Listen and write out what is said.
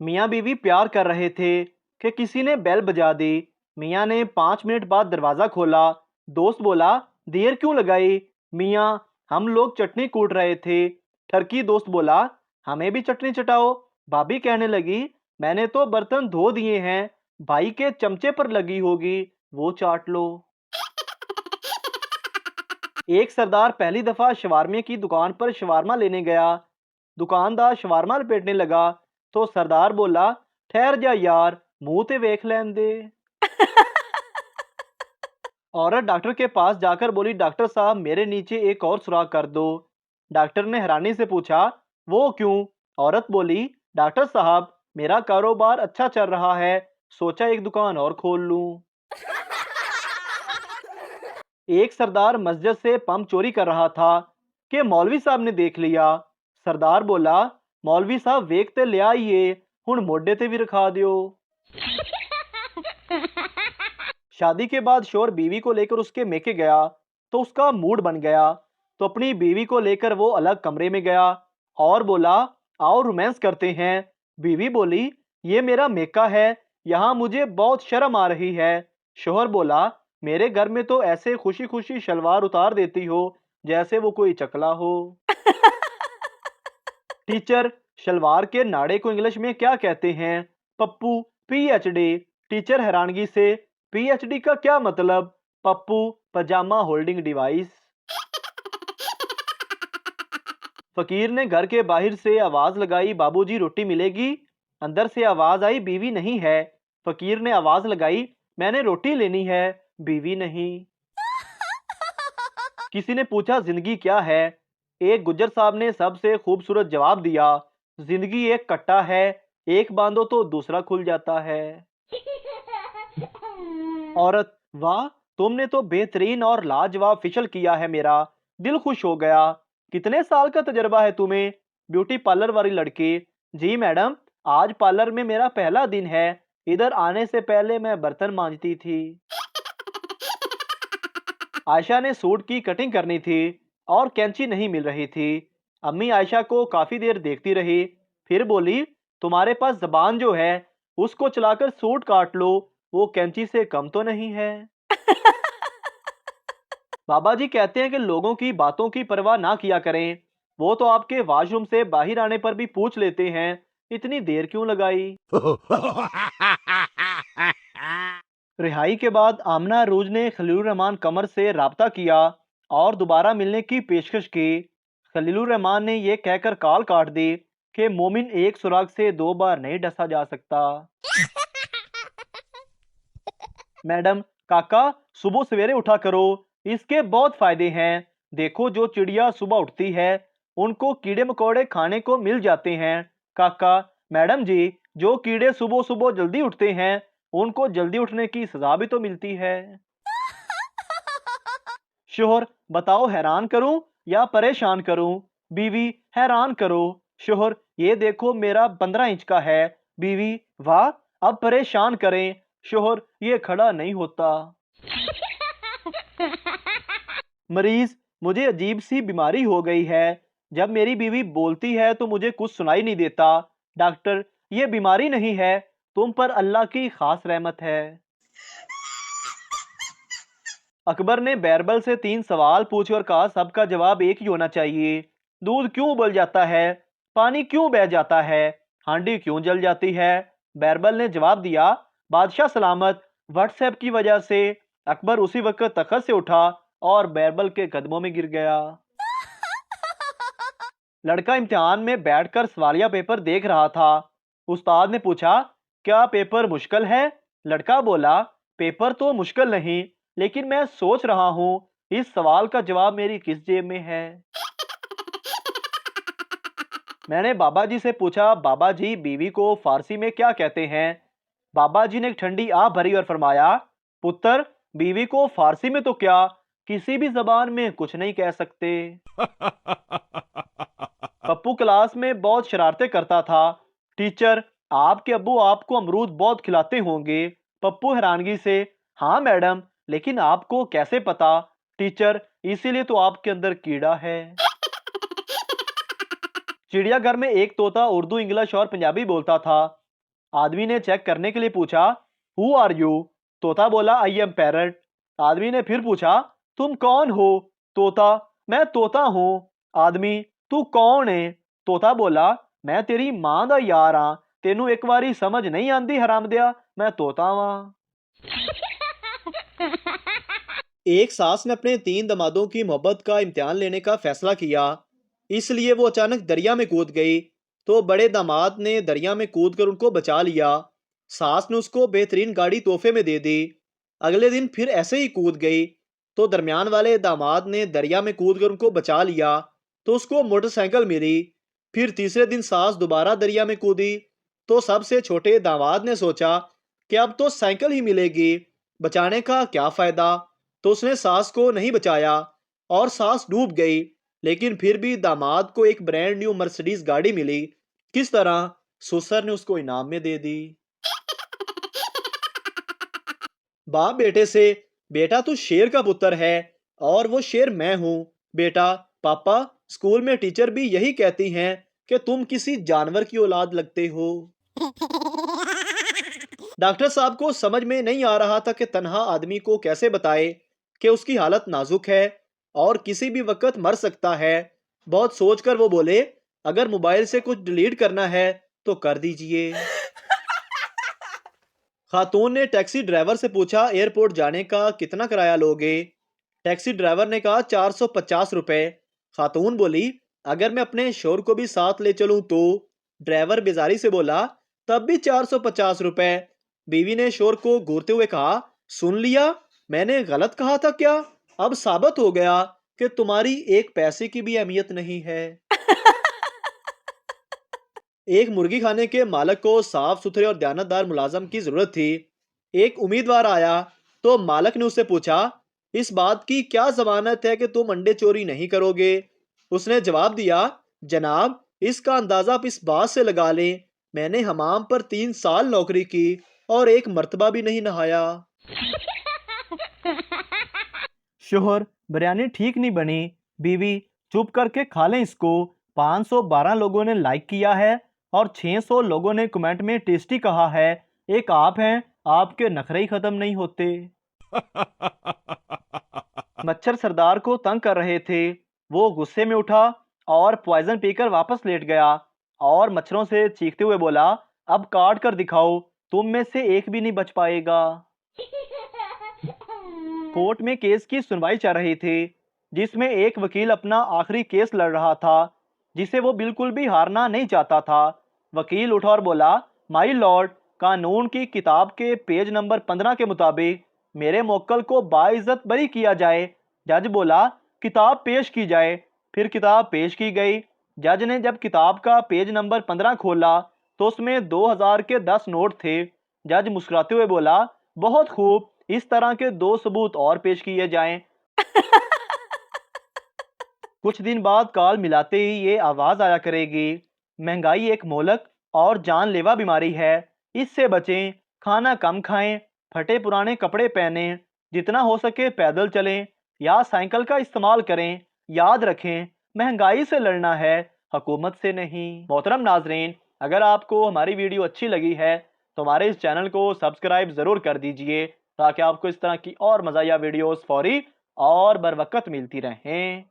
मियाँ बीवी प्यार कर रहे थे कि किसी ने बेल बजा दी। मियाँ ने 5 मिनट बाद दरवाजा खोला। दोस्त बोला, देर क्यों लगाई? मियाँ, हम लोग चटनी कूट रहे थे। ठरकी दोस्त बोला, हमें भी चटनी चटाओ। भाभी कहने लगी, मैंने तो बर्तन धो दिए हैं, भाई के चमचे पर लगी होगी, वो चाट लो। एक सरदार पहली दफा शवारमे की दुकान पर शवारमा लेने गया। दुकानदार शवारमा लपेटने लगा तो सरदार बोला, ठहर जा यार, मुंह ते वेख लैन दे। औरत डॉक्टर के पास जाकर बोली, डॉक्टर साहब मेरे नीचे एक और सुराख कर दो। डॉक्टर ने हैरानी से पूछा, वो क्यों? औरत बोली, डॉक्टर साहब मेरा कारोबार अच्छा चल रहा है, सोचा एक दुकान और खोल लूं। एक सरदार मस्जिद से पंप चोरी कर रहा था कि मौलवी साहब ने देख लिया। सरदार बोला, मौलवी साहब वेख ते ले आइए, हुण मोढे ते भी रखा दियो। शादी के बाद शोर बीवी को लेकर उसके मेके गया तो उसका मूड बन गया, तो अपनी बीवी को लेकर वो अलग कमरे में गया और बोला, आओ रोमांस करते हैं। बीवी बोली, ये मेरा मेका है, यहाँ मुझे बहुत शर्म आ रही है। शोहर बोला, मेरे घर में तो ऐसे खुशी खुशी शलवार उतार देती हो जैसे वो कोई चकला हो। टीचर, शलवार के नाड़े को इंग्लिश में क्या कहते हैं? पप्पू, पीएचडी। टीचर हैरानगी से, पीएचडी का क्या मतलब? पप्पू, पजामा होल्डिंग डिवाइस। फकीर ने घर के बाहर से आवाज लगाई, बाबूजी रोटी मिलेगी? अंदर से आवाज आई, बीवी नहीं है। फकीर ने आवाज लगाई, मैंने रोटी लेनी है, बीवी नहीं। किसी ने पूछा, जिंदगी क्या है? एक गुज्जर साहब ने सबसे खूबसूरत जवाब दिया, जिंदगी एक कट्टा है, एक बांधो तो दूसरा खुल जाता है। औरत, वाह, तुमने तो बेहतरीन और लाजवाब फिशल किया है, मेरा दिल खुश हो गया। कितने साल का तजर्बा है तुम्हें? ब्यूटी पार्लर वाली लड़की, जी मैडम, आज पार्लर में मेरा पहला दिन है, इधर आने से पहले मैं बर्तन मांजती थी। आयशा ने सूट की कटिंग करनी थी और कैंची नहीं मिल रही थी। अम्मी आयशा को काफी देर देखती रही, फिर बोली, तुम्हारे पास जबान जो है उसको चलाकर सूट काट लो, वो कैंची से कम तो नहीं है। बाबा जी कहते हैं कि लोगों की बातों की परवाह ना किया करें, वो तो आपके वॉशरूम से बाहर आने पर भी पूछ लेते हैं, इतनी देर क्यों लगाई। रिहाई के बाद आमना रूज ने खलीलुर रहमान कमर से राब्ता किया और दोबारा मिलने की पेशकश की। खलीलुर रहमान ने यह कहकर कॉल काट दी कि मोमिन एक सुराग से 2 बार नहीं डसा जा सकता। मैडम, काका सुबह सवेरे उठा करो, इसके बहुत फायदे हैं। देखो जो चिड़िया सुबह उठती है उनको कीड़े मकोड़े खाने को मिल जाते हैं। काका, मैडम जी, जो कीड़े सुबह सुबह जल्दी उठते हैं उनको जल्दी उठने की सजा भी तो मिलती है। शोहर, बताओ हैरान करूं या परेशान करूं? बीवी, हैरान करो। शोहर, ये देखो मेरा 15 इंच का है। बीवी, वाह, अब परेशान करें। शोहर, ये खड़ा नहीं होता। मरीज, मुझे अजीब सी बीमारी हो गई है, जब मेरी बीवी बोलती है तो मुझे कुछ सुनाई नहीं देता। डॉक्टर, ये बीमारी नहीं है, तुम पर अल्लाह की खास रहमत है। अकबर ने बैरबल से 3 सवाल पूछे और कहा, सबका जवाब एक ही होना चाहिए। दूध क्यों उबल जाता है? पानी क्यों बह जाता है? हांडी क्यों जल जाती है? बैरबल ने जवाब दिया, बादशाह सलामत, व्हाट्सएप की वजह से। अकबर उसी वक्त तख्त से उठा और बैरबल के कदमों में गिर गया। लड़का इम्तिहान में बैठकर सवालिया पेपर देख रहा था। उस्ताद ने पूछा, क्या पेपर मुश्किल है? लड़का बोला, पेपर तो मुश्किल नहीं, लेकिन मैं सोच रहा हूँ इस सवाल का जवाब मेरी किस जेब में है। मैंने बाबा जी से पूछा, बाबा जी बीवी को फारसी में क्या कहते हैं? बाबा जी ने एक ठंडी आह भरी और फरमाया, पुत्र, बीवी को फारसी में तो क्या, किसी भी जबान में कुछ नहीं कह सकते। पप्पू क्लास में बहुत शरारतें करता था। टीचर, आपके अब्बू आपको अमरूद बहुत खिलाते होंगे। पप्पू हैरानगी से, हाँ मैडम, लेकिन आपको कैसे पता? टीचर, इसीलिए तो आपके अंदर कीड़ा है। चिड़ियाघर में एक तोता उर्दू, इंग्लिश और पंजाबी बोलता था। आदमी ने चेक करने के लिए पूछा, हु आर यू? तोता बोला, आई एम पैरट। आदमी ने फिर पूछा, तुम कौन हो? तोता, मैं तोता हूँ। आदमी, तू कौन है? तोता बोला, मैं तेरी मां दा यार हाँ, तेनू एक बारी समझ नहीं आंदी हरामदिया, मैं तोता वां। एक सास ने अपने 3 दमादों की मोहब्बत का इम्तिहान लेने का फैसला किया, इसलिए वो अचानक दरिया में कूद गई। तो बड़े दामाद ने दरिया में कूद कर उनको बचा लिया। सास ने उसको बेहतरीन गाड़ी तोहफे में दे दी। अगले दिन फिर ऐसे ही कूद गई, तो दरमियान वाले दामाद ने दरिया में कूद कर उनको बचा लिया, तो उसको मोटरसाइकिल मिली। फिर तीसरे दिन सास दोबारा दरिया में कूदी, तो सबसे छोटे दामाद ने सोचा कि अब तो साइकिल ही मिलेगी, बचाने का क्या फायदा। तो उसने सास को नहीं बचाया और सास डूब गई। लेकिन फिर भी दामाद को एक ब्रांड न्यू मर्सिडीज गाड़ी मिली। किस तरह? ससुर ने उसको इनाम में दे दी। बाप बेटे से, बेटा तू शेर का पुत्र है और वो शेर मैं हूँ। बेटा, पापा, स्कूल में टीचर भी यही कहती हैं कि तुम किसी जानवर की औलाद लगते हो। डॉक्टर साहब को समझ में नहीं आ रहा था कि तन्हा आदमी को कैसे बताए कि उसकी हालत नाजुक है और किसी भी वक्त मर सकता है। बहुत सोचकर वो बोले, अगर मोबाइल से कुछ डिलीट करना है तो कर दीजिए। खातून ने टैक्सी ड्राइवर से पूछा, एयरपोर्ट जाने का कितना किराया लोगे? टैक्सी ड्राइवर ने कहा, 450 रुपए। खातून बोली, अगर मैं अपने शोर को भी साथ ले चलूं तो? ड्राइवर बेजारी से बोला, तब भी 450 रुपए। बीवी ने शोर को घूरते हुए कहा, सुन लिया, मैंने गलत कहा था क्या? अब साबित हो गया कि तुम्हारी एक पैसे की भी अहमियत नहीं है। एक मुर्गी खाने के मालिक को साफ सुथरे और दयानतदार मुलाजम की जरूरत थी। एक उम्मीदवार आया तो मालिक ने उससे पूछा, इस बात की क्या जमानत है कि तुम अंडे चोरी नहीं करोगे? उसने जवाब दिया, जनाब, इसका अंदाजा आप इस बात से लगा लें, मैंने हमाम पर 3 साल नौकरी की और एक मर्तबा भी नहीं नहाया। शोहर, बिरयानी ठीक नहीं बनी। बीवी, चुप करके खा लें इसको। 512 लोगों ने लाइक किया है और 600 लोगों ने कमेंट में टेस्टी कहा है। एक आप हैं, आपके नखरे ही खत्म नहीं होते। मच्छर सरदार को तंग कर रहे थे। वो गुस्से में उठा और पॉइजन पीकर वापस लेट गया और मच्छरों से चीखते हुए बोला, अब काट कर दिखाओ, तुम में से एक भी नहीं बच पाएगा। कोर्ट में केस की सुनवाई चल रही थी, जिसमें एक वकील अपना आखिरी केस लड़ रहा था, जिसे वो बिल्कुल भी हारना नहीं चाहता था। वकील उठा और बोला, माई लॉर्ड, कानून की किताब के पेज नंबर 15 के मुताबिक मेरे मोक्कल को बाइज्जत बरी किया जाए। जज बोला, किताब पेश की जाए। फिर किताब पेश की गई। जज ने जब किताब का पेज नंबर 15 खोला तो उसमें 2000 के 10 नोट थे। जज मुस्कुराते हुए बोला, बहुत खूब, इस तरह के 2 सबूत और पेश किए जाएं। कुछ दिन बाद काल मिलाते ही ये आवाज आया करेगी, महंगाई एक मोहलक और जानलेवा बीमारी है, इससे बचें, खाना कम खाएं, फटे पुराने कपड़े पहने, जितना हो सके पैदल चलें या साइकिल का इस्तेमाल करें। याद रखें, महंगाई से लड़ना है, हुकूमत से नहीं। मोहतरम नाजरीन, अगर आपको हमारी वीडियो अच्छी लगी है तो हमारे इस चैनल को सब्सक्राइब ज़रूर कर दीजिए, ताकि आपको इस तरह की और मज़ाया वीडियोस फौरी और बर वक्त मिलती रहें।